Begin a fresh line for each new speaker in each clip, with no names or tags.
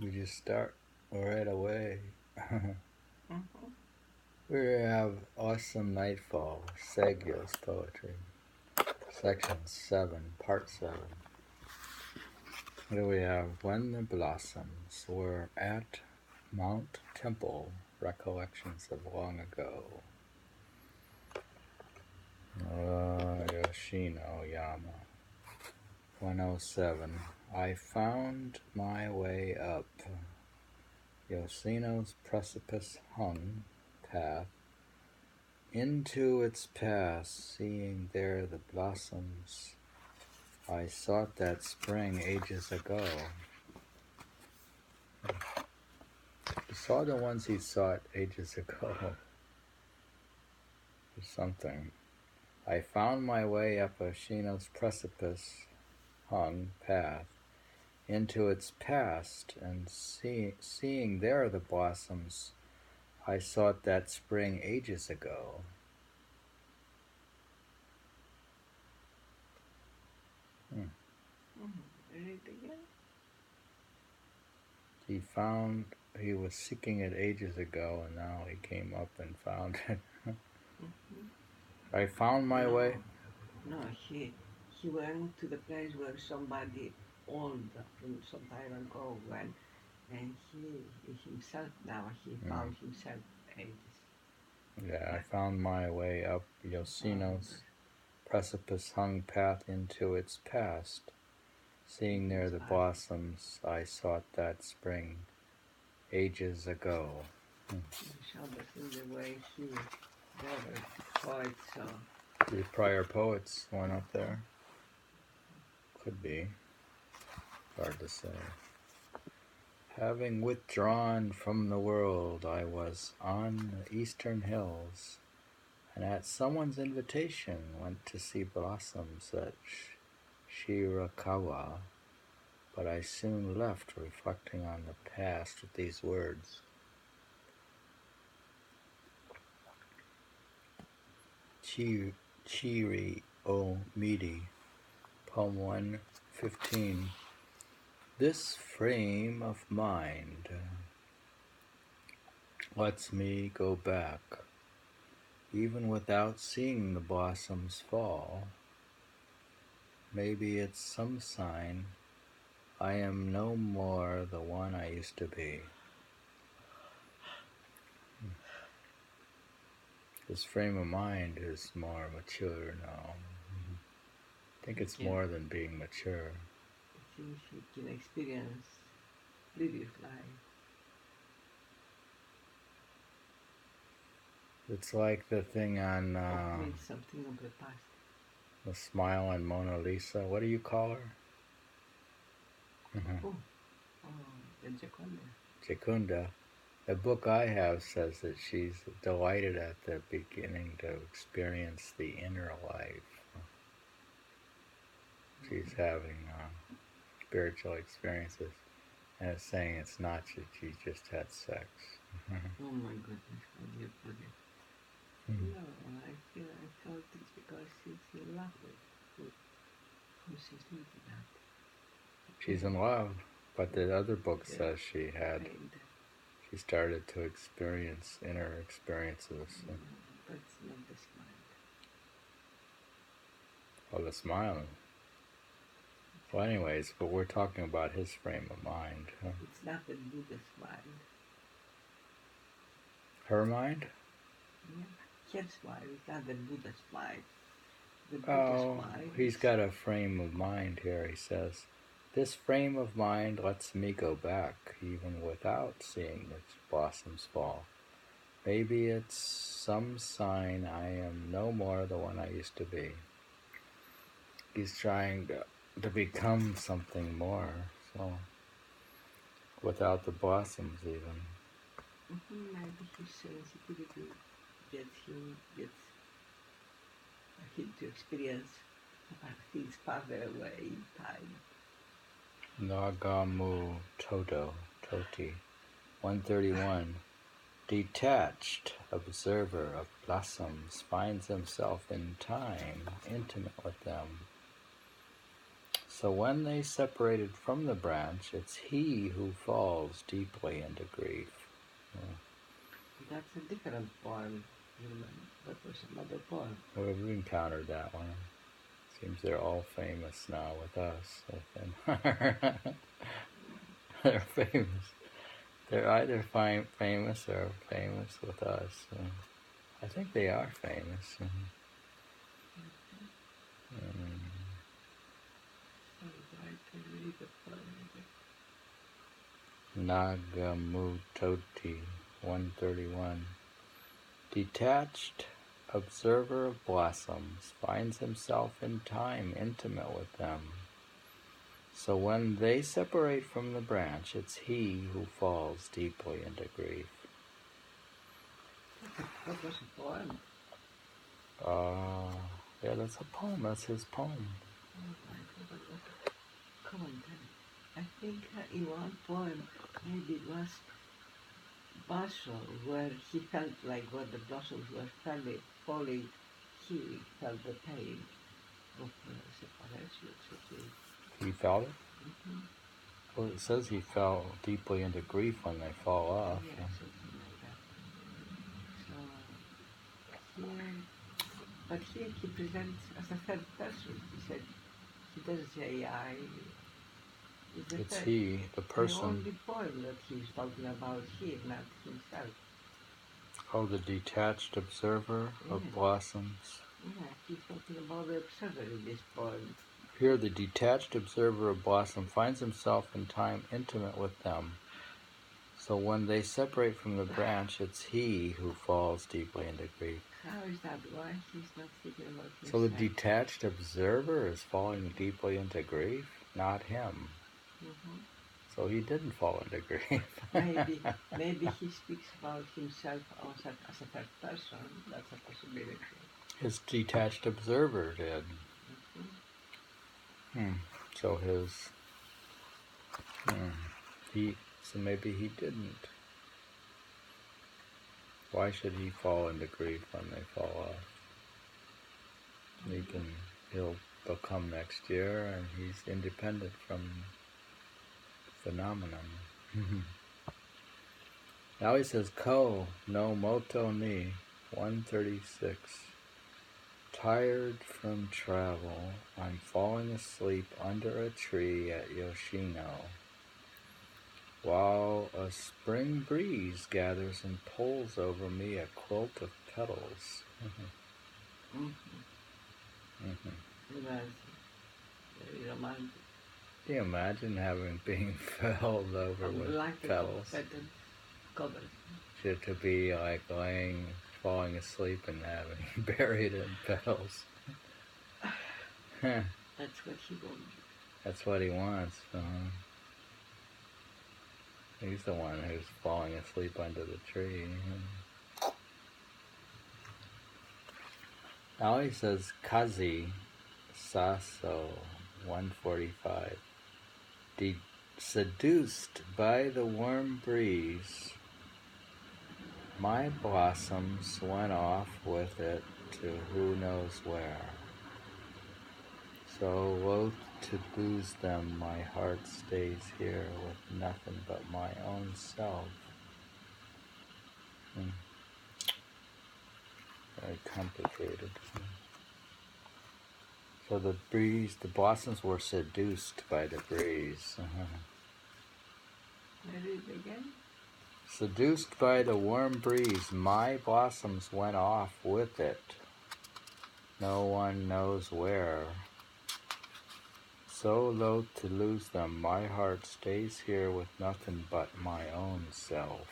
We just start right away.
Mm-hmm.
We have Awesome Nightfall, Saigyo's poetry, Section 7, Part 7. Here we have When the Blossoms Were at Mount Temple, Recollections of Long Ago. Yoshino Yama. 107. I found my way up. Yoshino's precipice hung path into its past, seeing there the blossoms I sought that spring ages ago. He saw the ones he sought ages ago. Or something. I found my way up Yoshino's precipice hung path into its past, and seeing there the blossoms I sought that spring ages ago.
Read it again.
He was seeking it ages ago, and now he came up and found it.
Mm-hmm.
I found my
No,
way.
no, he went to the place where somebody old from some time ago went, and he himself now he
Mm.
found himself ages
Yeah, I
back.
found my way up Yoshino's precipice hung path into its past. Seeing
Into
there
his
the
past.
blossoms I sought that spring ages ago.
He showed us in the way he never quite saw.
The prior poets went up there. Could be. Hard to say. Having withdrawn from the world, I was on the eastern hills, and at someone's invitation went to see blossoms at Shirakawa, but I soon left, reflecting on the past with these words. Chiri o Midi, Poem 115. This frame of mind lets me go back, even without seeing the blossoms fall. Maybe it's some sign I am no more the one I used to be. His frame of mind is more mature now. I think it's
He can,
more than being mature.
it seems he can experience previous life.
It's like the thing on
Or maybe something of the past.
the smile on Mona Lisa. What do you call her?
Oh, oh, the Jaconda.
Jacunda. The book I have says that she's delighted at the beginning to experience the inner life. She's having spiritual experiences, and it's saying it's not that she just had sex.
Oh my goodness, how do you put it? No, I thought it's because she's in love with who she's looking at.
She's in love, but the other book
The
says she
pain.
started to experience inner experiences.
No, that's not the smile.
Well, the smiling. Well, anyways, but we're talking about his frame of mind.
It's not the Buddha's mind.
Her mind?
Yeah, his mind is not the Buddha's mind. The Buddha's
Oh,
mind is.
he's got a frame of mind here, he says. This frame of mind lets me go back, even without seeing the blossoms fall. Maybe it's some sign I am no more the one I used to be. He's trying to become something more, so without the blossoms even.
Maybe his sensitivity gets him to experience things farther away in time.
Nagamu Todo, Toti, 131. Detached observer of blossoms finds himself in time, intimate with them. So when they separated from the branch, it's he who falls deeply into grief.
That's a different poem. That was another poem.
Well, we've encountered that one. Seems they're all famous now with us. They're famous. They're either famous or famous with us. I think they are famous. Nagamutoti 131. Detached observer of blossoms finds himself in time intimate with them. So when they separate from the branch, it's he who falls deeply into grief.
That was a poem.
Yeah, that's a poem. That's his poem.
Oh my God, what a commentary. I think in one poem, maybe it was Basho, where he felt like when the blossoms were falling, he felt the pain of separation.
He felt it?
Mm-hmm.
Well, it says he fell deeply into grief when they fall off.
Yeah, something like that. So here he presents as a third person. He said, he doesn't say I.
It's he, the person.
The only poem that he's talking about here, not himself.
Oh, the detached observer of blossoms.
Yeah, he's talking about the observer in this poem.
Here, the detached observer of blossom finds himself in time intimate with them. So when they separate from the branch, it's he who falls deeply into grief.
How is that? Why he's not thinking about himself?
So the detached observer is falling deeply into grief, not him.
Mm-hmm.
So he didn't fall into grief.
maybe he speaks about himself as a third person. That's a possibility.
His detached observer did.
Mm-hmm.
So so maybe he didn't. Why should he fall into grief when they fall off? They'll come next year, and he's independent from phenomenon. Now he says, Ko no moto ni 136. Tired from travel, I'm falling asleep under a tree at Yoshino, while a spring breeze gathers and pulls over me a quilt of petals.
Very romantic.
Can you imagine being filled over with petals?
Covered.
To be like falling asleep and having buried in petals.
That's what he wants.
That's what he wants. He's the one who's falling asleep under the tree. Now he says, Kazi Saso 145. Seduced by the warm breeze, my blossoms went off with it to who knows where. So loath to lose them, my heart stays here with nothing but my own self. Very complicated. So the blossoms were seduced by the breeze.
Read it again?
Seduced by the warm breeze, my blossoms went off with it. No one knows where. So loath to lose them, my heart stays here with nothing but my own self.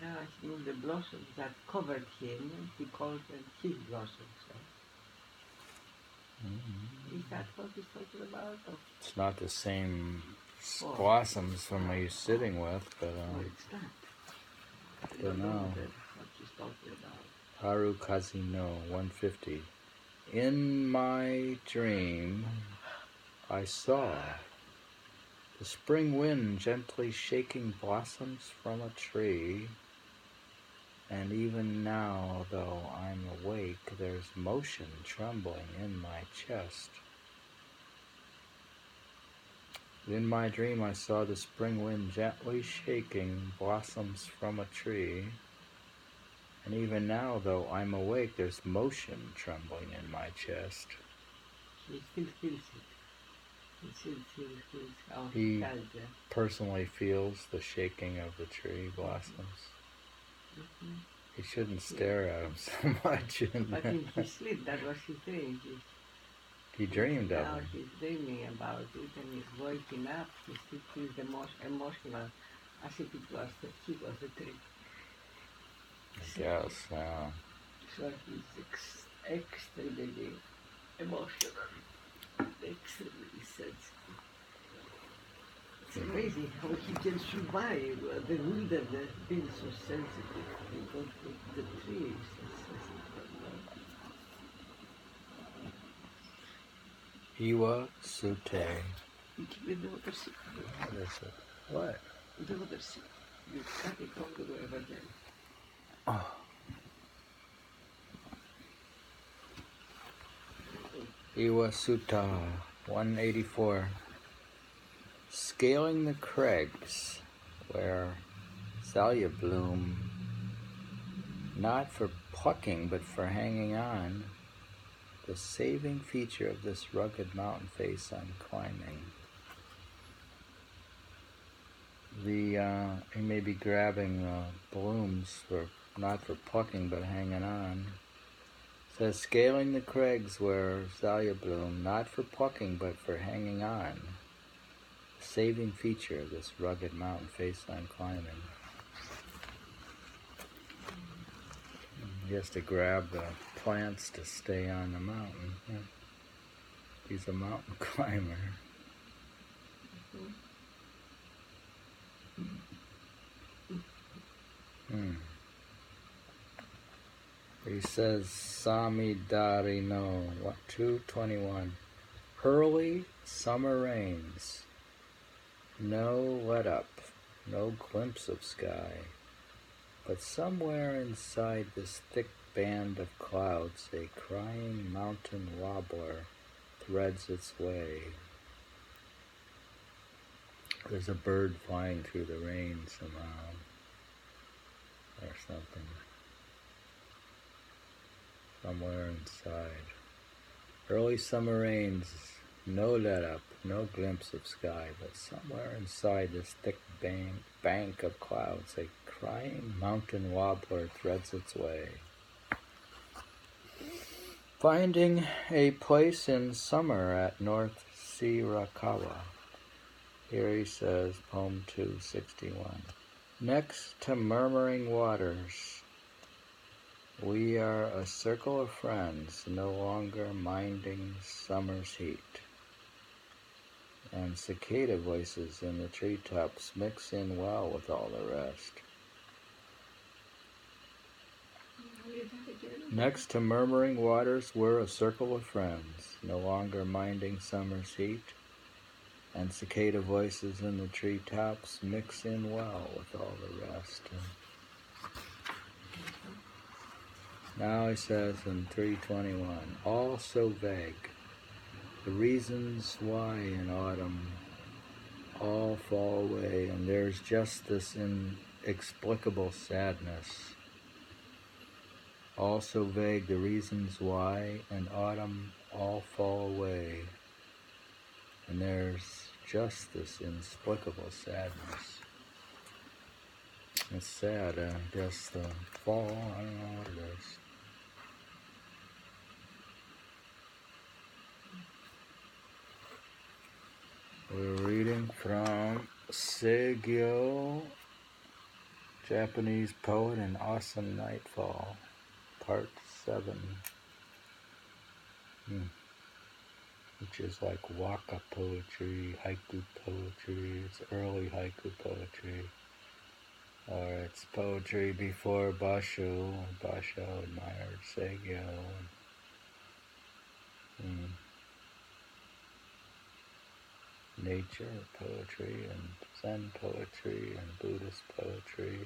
No, the blossoms that covered him, he called them his blossoms. Is that what he's talking about?
It's not the same blossoms from he's sitting with, but
it's not.
I don't know.
What he's talking about.
Haru Kazino 150. In my dream, I saw the spring wind gently shaking blossoms from a tree, and even now, though I'm awake, there's motion trembling in my chest. In my dream I saw the spring wind gently shaking blossoms from a tree. And even now, though I'm awake, there's motion trembling in my chest.
He still feels it. He still feels how
He
felt it.
personally feels the shaking of the tree blossoms.
Mm-hmm.
He shouldn't stare at him so much.
But in his sleep, that was his dream.
He dreamed of
now
him.
he's dreaming about it and he's waking up. He still feels emotional, as if it was that he was the tree.
I guess, yeah.
So he's extremely emotional, extremely sensitive. It's amazing how he can survive the wilderness being so sensitive. Because the tree is so sensitive.
Iwa Sute.
With the other sea.
What is it? What?
The other sea. You cut it all the way over there.
Oh. Iwa Sutta 184. Scaling the crags, where Saigyo bloom, not for plucking but for hanging on, the saving feature of this rugged mountain face I'm climbing. He may be grabbing blooms not for plucking but hanging on. It says scaling the crags where Saigyo bloom, not for plucking but for hanging on. The saving feature of this rugged mountain face I'm climbing. He has to grab the plants to stay on the mountain. He's a mountain climber. He says, Samidari no 221. Early summer rains. No let up, no glimpse of sky. But somewhere inside this thick band of clouds, a crying mountain warbler threads its way. There's a bird flying through the rain somehow, or something. Somewhere inside. Early summer rains, no let up, no glimpse of sky, but somewhere inside this thick bank of clouds, a crying mountain warbler threads its way. Finding a place in summer at North Shirakawa. Here he says, poem 261. Next to murmuring waters, we are a circle of friends, no longer minding summer's heat. And cicada voices in the treetops mix in well with all the rest. Next to murmuring waters, we're a circle of friends, no longer minding summer's heat. And cicada voices in the treetops mix in well with all the rest. Now he says in 321, all so vague, the reasons why in autumn all fall away, and there's just this inexplicable sadness. All so vague, the reasons why in autumn all fall away, and there's just this inexplicable sadness. It's sad, I guess the fall, I don't know what it is. We're reading from Saigyo, Japanese poet and awesome Nightfall, part 7. Which is like waka poetry, haiku poetry, it's early haiku poetry. Or it's poetry before Basho. Basho admired Saigyo. Nature poetry and Zen poetry and Buddhist poetry.